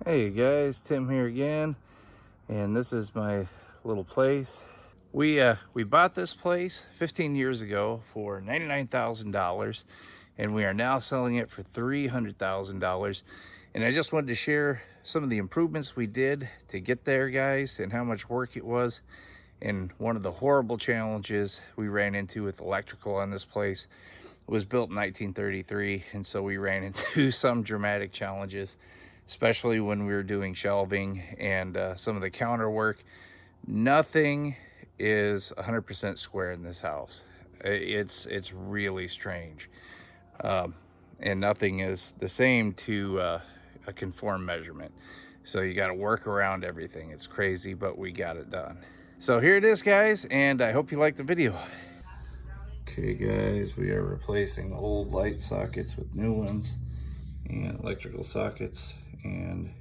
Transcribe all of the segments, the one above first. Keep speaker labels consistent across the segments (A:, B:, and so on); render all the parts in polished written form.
A: Hey guys, Tim here again, and this is my little place. We bought this place 15 years ago for $99,000, and we are now selling it for $300,000. And I just wanted to share some of the improvements we did to get there, guys, and how much work it was. And one of the horrible challenges we ran into with electrical on this place was built in 1933, and so we ran into some dramatic challenges, especially when we were doing shelving and some of the counter work. Nothing is 100% square in this house. It's really strange, and nothing is the same to a conform measurement. So you got to work around everything. It's crazy, but we got it done. So here it is, guys, and I hope you like the video. Okay guys, we are replacing old light sockets with new ones and electrical sockets, and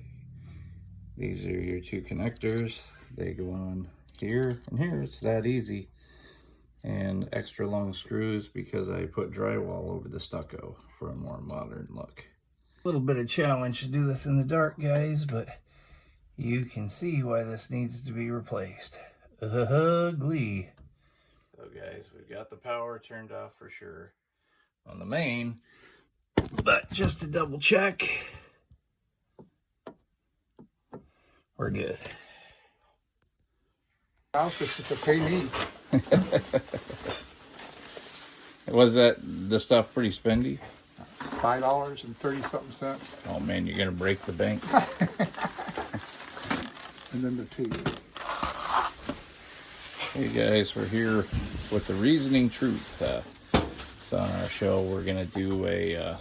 A: these are your two connectors. They go on here and here. It's that easy. And extra long screws because I put drywall over the stucco for a more modern look. A little bit of challenge to do this in the dark, guys, but you can see why this needs to be replaced. Ugly. So guys, we've got the power turned off for sure on the main, but just to double check, we're good.
B: House is to pay me.
A: Was that the stuff pretty spendy?
B: $5.30-something.
A: Oh man, you're gonna break the bank.
B: And then the tea.
A: Hey guys, we're here with the Reasoning Truth. So on our show, we're gonna do a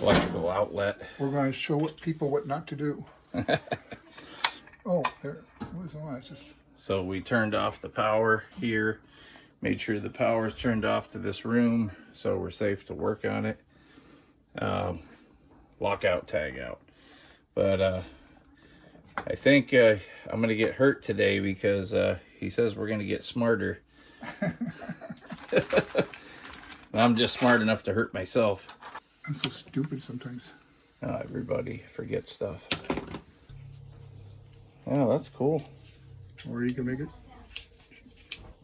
A: electrical outlet.
B: We're going to show people what not to do. Oh, there. What was the one? It's just...
A: So we turned off the power here, made sure the power is turned off to this room so we're safe to work on it. Lockout, tag out. But I think I'm gonna get hurt today because he says we're gonna get smarter. I'm just smart enough to hurt myself.
B: I'm so stupid sometimes.
A: Everybody forgets stuff. Oh, that's cool.
B: Or you can make it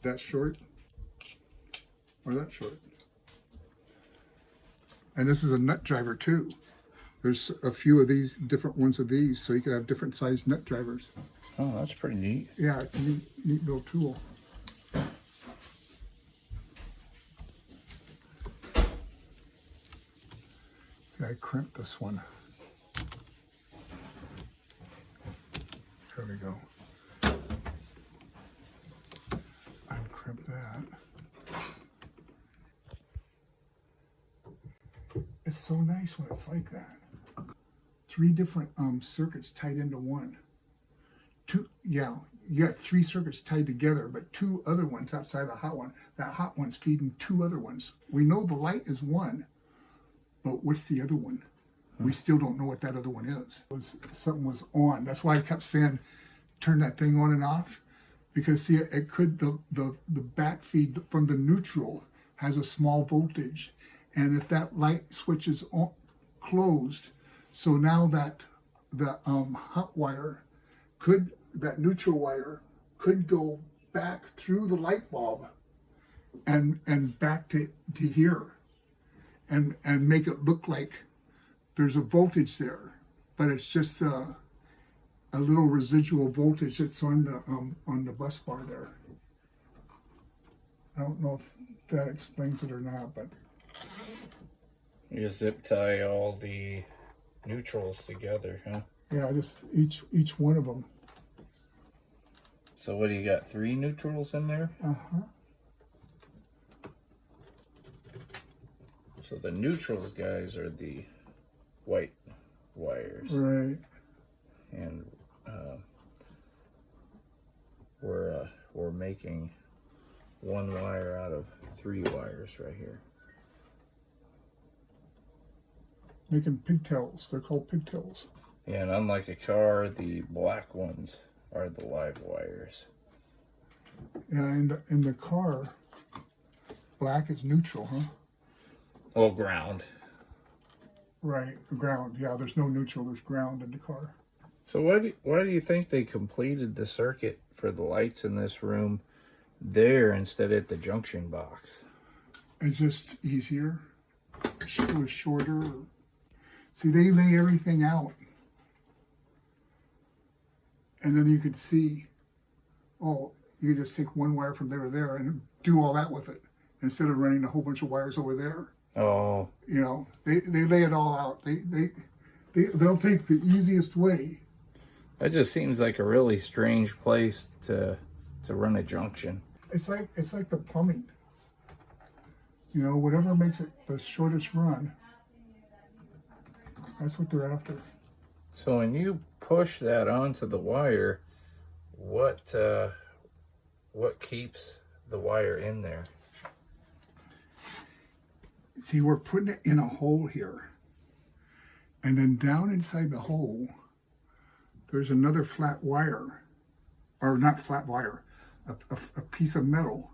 B: that short or that short. And this is a nut driver too. There's a few of these, different ones of these, so you can have different sized nut drivers.
A: Oh, that's pretty neat.
B: Yeah, it's a neat little tool. See, I crimped this one. There we go. Uncrimp that. It's so nice when it's like that. 3 different circuits tied into one. You got 3 circuits tied together, but 2 other ones outside the hot one. That hot one's feeding 2 other ones. We know the light is one, but what's the other one? We still don't know what that other one is. Something was on. That's why I kept saying, turn that thing on and off. Because see, it could, the back feed from the neutral has a small voltage. And if that light switch is on, closed, so now that the hot wire could, that neutral wire could go back through the light bulb and back to here and make it look like there's a voltage there, but it's just a little residual voltage that's on the bus bar there. I don't know if that explains it or not, but
A: You zip tie all the neutrals together, huh?
B: yeah, just each one of them.
A: So what do you got, 3 neutrals in there?
B: Uh-huh.
A: So the neutrals, guys, are the white wires.
B: Right.
A: And we're making 1 wire out of 3 wires right here.
B: Making pigtails. They're called pigtails.
A: Yeah, and unlike a car, the black ones are the live wires.
B: Yeah, in the car, black is neutral, huh?
A: Well, ground.
B: Right, ground. Yeah, there's no neutral, there's ground in the car.
A: So why do you think they completed the circuit for the lights in this room there instead of at the junction box?
B: It's just easier. It was shorter. See, they lay everything out. And then you could see, oh, you could just take one wire from there to there and do all that with it instead of running a whole bunch of wires over there.
A: Oh.
B: You know, they lay it all out. They'll take the easiest way.
A: That just seems like a really strange place to run a junction.
B: It's like the plumbing. You know, whatever makes it the shortest run, that's what they're after.
A: So when you push that onto the wire, what keeps the wire in there?
B: See, we're putting it in a hole here. And then down inside the hole, there's another flat wire, or not flat wire, a piece of metal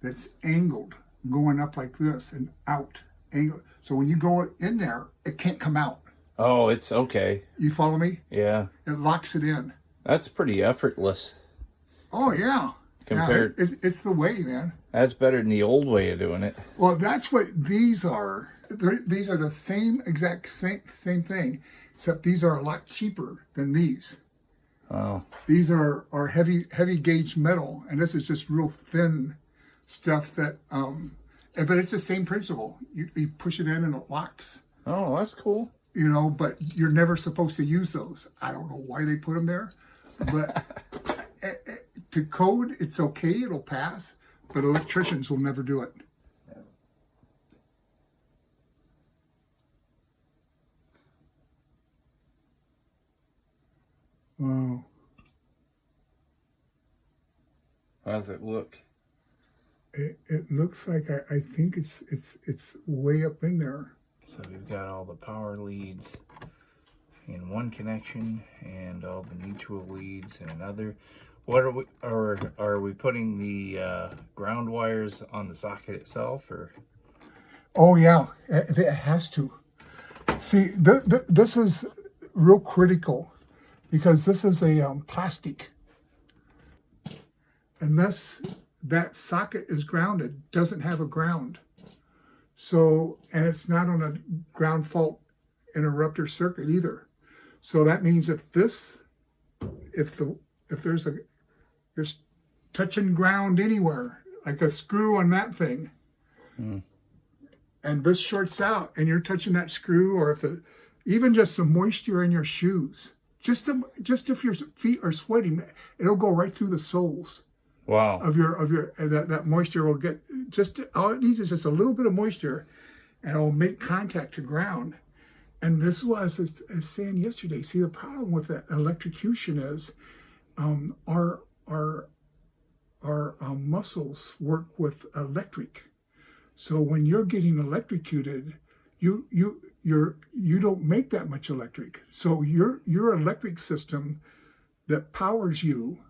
B: that's angled, going up like this and out, angled. So when you go in there, it can't come out.
A: Oh, it's okay.
B: You follow me?
A: Yeah.
B: It locks it in.
A: That's pretty effortless.
B: Oh, yeah.
A: Compared,
B: yeah, it's the way, man.
A: That's better than the old way of doing it.
B: Well, that's what these are. These are the same exact same thing, except these are a lot cheaper than these.
A: Oh.
B: These are heavy gauge metal, and this is just real thin stuff that. But it's the same principle. You push it in and it locks.
A: Oh, that's cool.
B: You know, but you're never supposed to use those. I don't know why they put them there, but to code, it's okay. It'll pass, but electricians will never do it. Wow.
A: How does it look?
B: It looks like I think it's way up in there.
A: So we've got all the power leads in one connection and all the mutual leads in another. What are we putting the ground wires on the socket itself, or?
B: Oh yeah, it has to. See, this is real critical because this is a plastic. Unless that socket is grounded, doesn't have a ground. So, and it's not on a ground fault interrupter circuit either. So that means if there's touching ground anywhere, like a screw on that thing, and this shorts out, and you're touching that screw, or even just the moisture in your shoes, just if your feet are sweating, it'll go right through the soles.
A: Wow.
B: Of your that moisture will get all it needs is just a little bit of moisture, and it'll make contact to ground. And this was as saying yesterday. See, the problem with that electrocution is our muscles work with electric. So when you're getting electrocuted, you don't make that much electric. So your electric system that powers you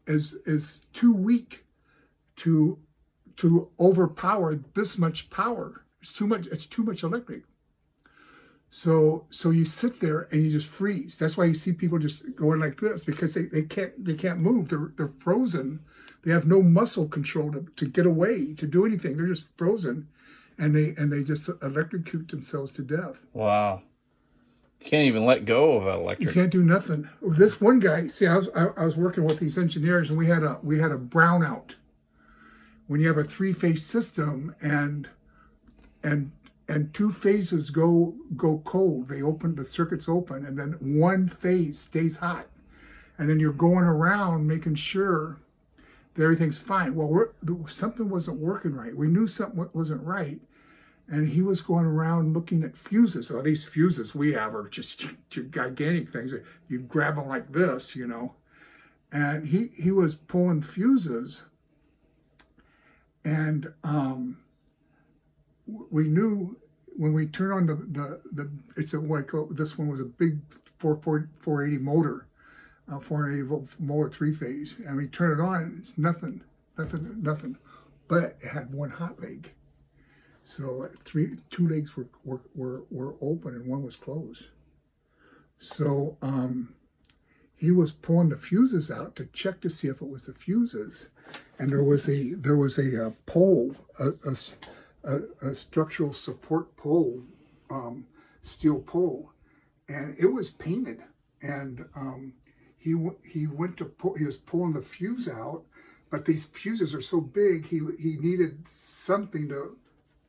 B: is too weak to overpower this much power. It's too much electric. So you sit there and you just freeze. That's why you see people just going like this, because they can't move. They're frozen. They have no muscle control to get away, to do anything. They're just frozen, and they just electrocute themselves to death.
A: Wow. You can't even let go of electric.
B: You can't do nothing. This one guy, see, I was working with these engineers, and we had a brownout. When you have a 3-phase system and two phases go cold, the circuits open, and then one phase stays hot, and then you're going around making sure that everything's fine. Well, something wasn't working right. We knew something wasn't right. And he was going around looking at fuses. Oh, these fuses we have are just gigantic things. You grab them like this, you know. And he was pulling fuses. And we knew when we turn on this one was a big 480 motor, 480 volt motor 3-phase. And we turn it on, it's nothing. But it had one hot leg. So two legs were open and one was closed. So he was pulling the fuses out to check to see if it was the fuses, and there was a pole, a structural support pole, steel pole, and it was painted, and he went to pull, he was pulling the fuse out, but these fuses are so big, he needed something to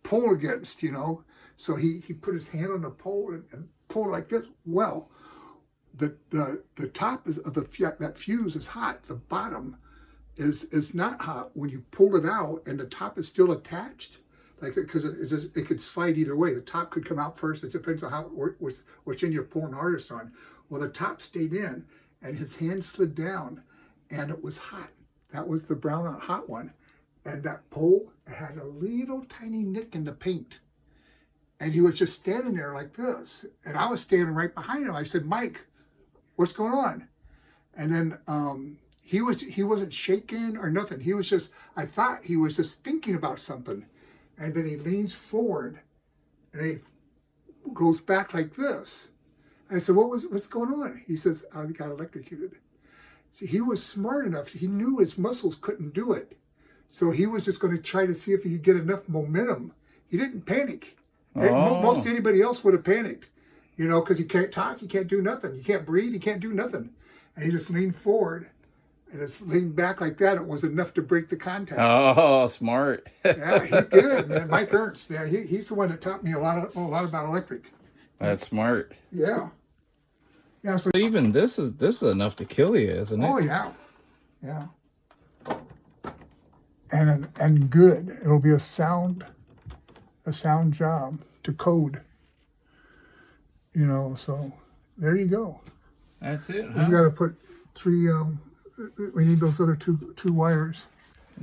B: pull against, you know. So he put his hand on the pole and pulled like this. Well, the top of that fuse is hot. The bottom is not hot when you pull it out, and the top is still attached. Like, because it could slide either way. The top could come out first. It depends on which end you're pulling hardest on. Well, the top stayed in, and his hand slid down, and it was hot. That was the brown out hot one. And that pole had a little tiny nick in the paint. And he was just standing there like this. And I was standing right behind him. I said, Mike, what's going on? And then he wasn't shaking or nothing. He was just, I thought he was just thinking about something. And then he leans forward and he goes back like this. And I said, what's going on? He says, I got electrocuted. See, he was smart enough. He knew his muscles couldn't do it. So he was just going to try to see if he could get enough momentum. He didn't panic.
A: Oh.
B: Most anybody else would have panicked, you know, because you can't talk, you can't do nothing. You can't breathe, you can't do nothing. And he just leaned forward and just leaned back like that. It was enough to break the contact.
A: Oh, smart.
B: Yeah, he's good, man. Mike Ernst, yeah, he's the one that taught me a lot about electric.
A: That's smart.
B: Yeah. Yeah, so
A: Even this is enough to kill you, isn't it?
B: oh yeah. Yeah. And good. It'll be a sound job to code. You know, so there you go.
A: That's it,
B: We
A: huh?
B: got to put three. We need those other two wires.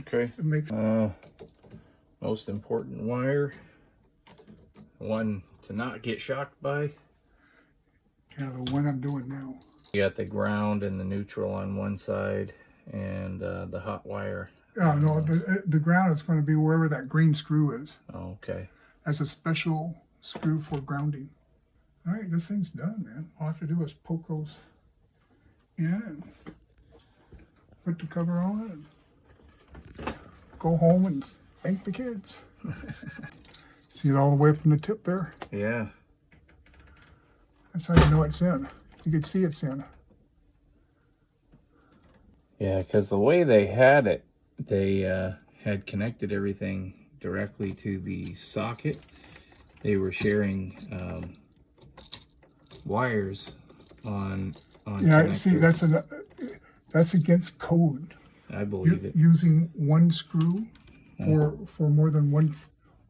A: Okay.
B: To make
A: Most important wire. One to not get shocked by.
B: yeah, the one I'm doing now.
A: You got the ground and the neutral on one side, and the hot wire.
B: Oh no, the ground is going to be wherever that green screw is.
A: Oh, okay.
B: That's a special screw for grounding. All right, this thing's done, man. All I have to do is poke those in and put the cover on and go home and thank the kids. See it all the way from the tip there?
A: Yeah.
B: That's how you know it's in. You can see it's in.
A: Yeah, because the way they had it, they had connected everything directly to the socket. They were sharing wires on
B: Yeah,
A: connectors.
B: see, that's against code.
A: I believe it.
B: Using one screw for more than one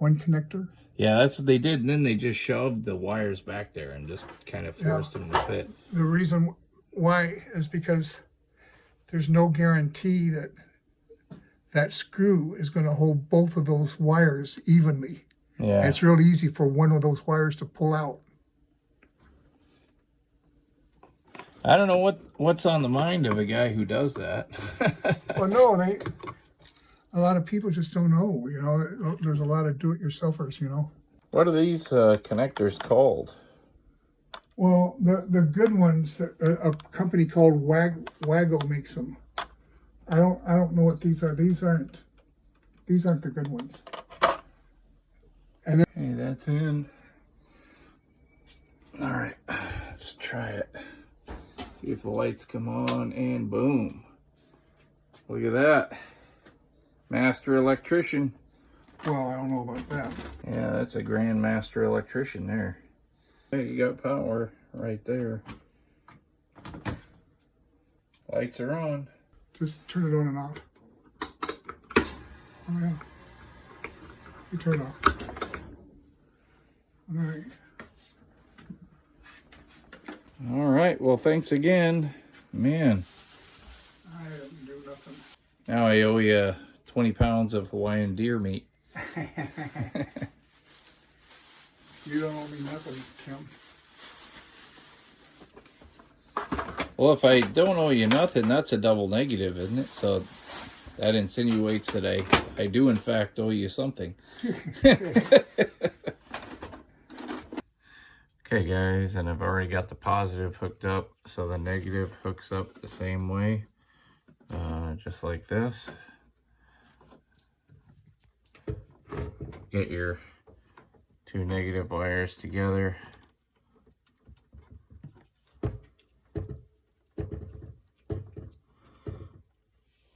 B: connector.
A: Yeah, that's what they did, and then they just shoved the wires back there and just kind of forced them to fit.
B: The reason why is because there's no guarantee that that screw is going to hold both of those wires evenly.
A: Yeah.
B: And it's real easy for one of those wires to pull out.
A: I don't know what's on the mind of a guy who does that.
B: Well, no, a lot of people just don't know. You know, there's a lot of do-it-yourselfers. You know.
A: What are these connectors called?
B: Well, the good ones, a company called Wago makes them. I don't know what these are. These aren't the good ones. And
A: Hey, that's in. All right, let's try it. See if the lights come on, and boom. Look at that. Master electrician.
B: well, I don't know about that.
A: Yeah, that's a grand master electrician there. Hey, you got power right there. Lights are on.
B: Just turn it on and off. Oh yeah. You turn it off. All right.
A: All right, well, thanks again. Man,
B: I didn't do nothing.
A: now I owe you 20 pounds of Hawaiian deer meat.
B: You don't owe me nothing, Tim.
A: Well, if I don't owe you nothing, that's a double negative, isn't it? So that insinuates that I do, in fact, owe you something. Okay guys, and I've already got the positive hooked up, so the negative hooks up the same way, just like this. Get your two negative wires together.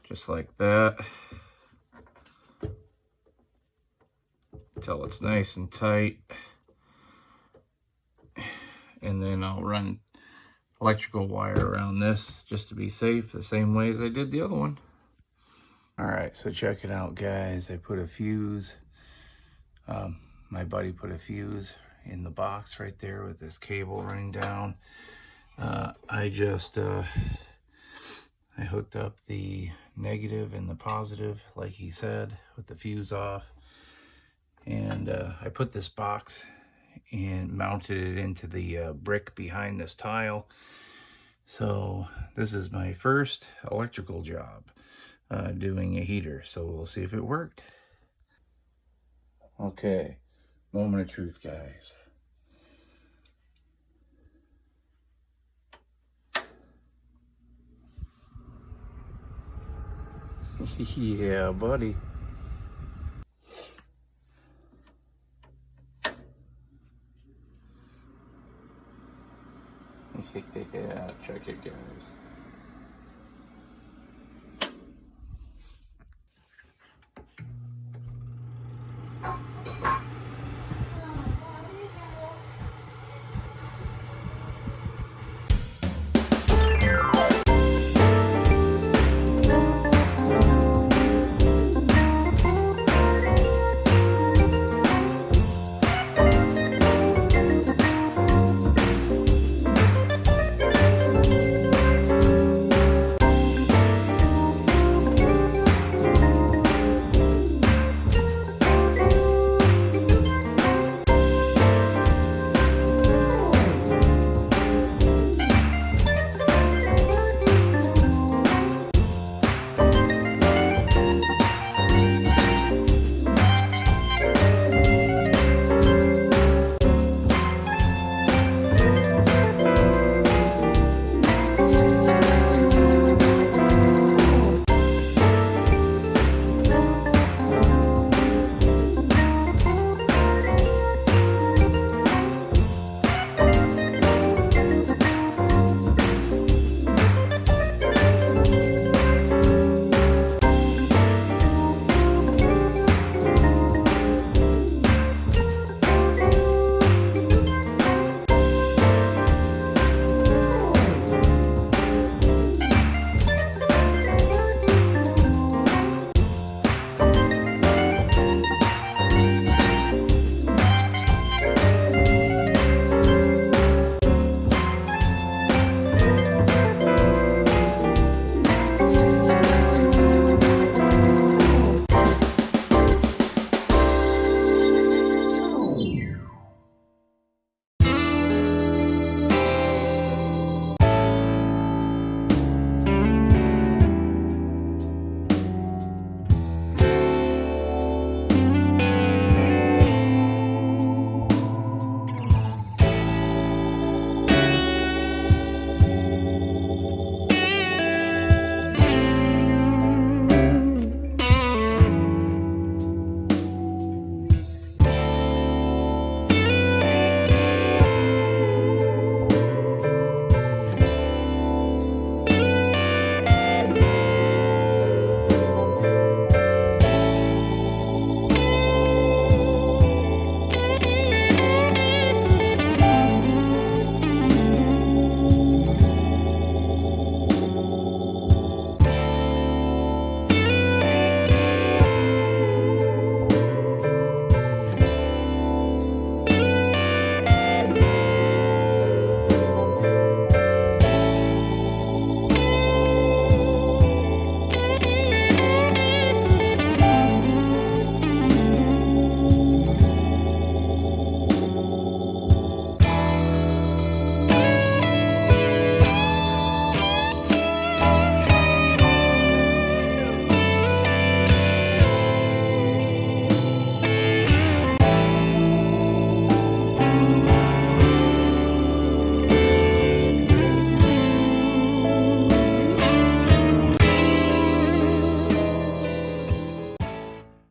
A: Just like that. Until it's nice and tight. And then I'll run electrical wire around this just to be safe, the same way as I did the other one. All right, so check it out, guys. I put a fuse. My buddy put a fuse in the box right there with this cable running down. I hooked up the negative and the positive, like he said, with the fuse off. And I put this box and mounted it into the brick behind this tile. So this is my first electrical job doing a heater. So we'll see if it worked. Okay, moment of truth, guys. Yeah, buddy. Yeah, check it, guys.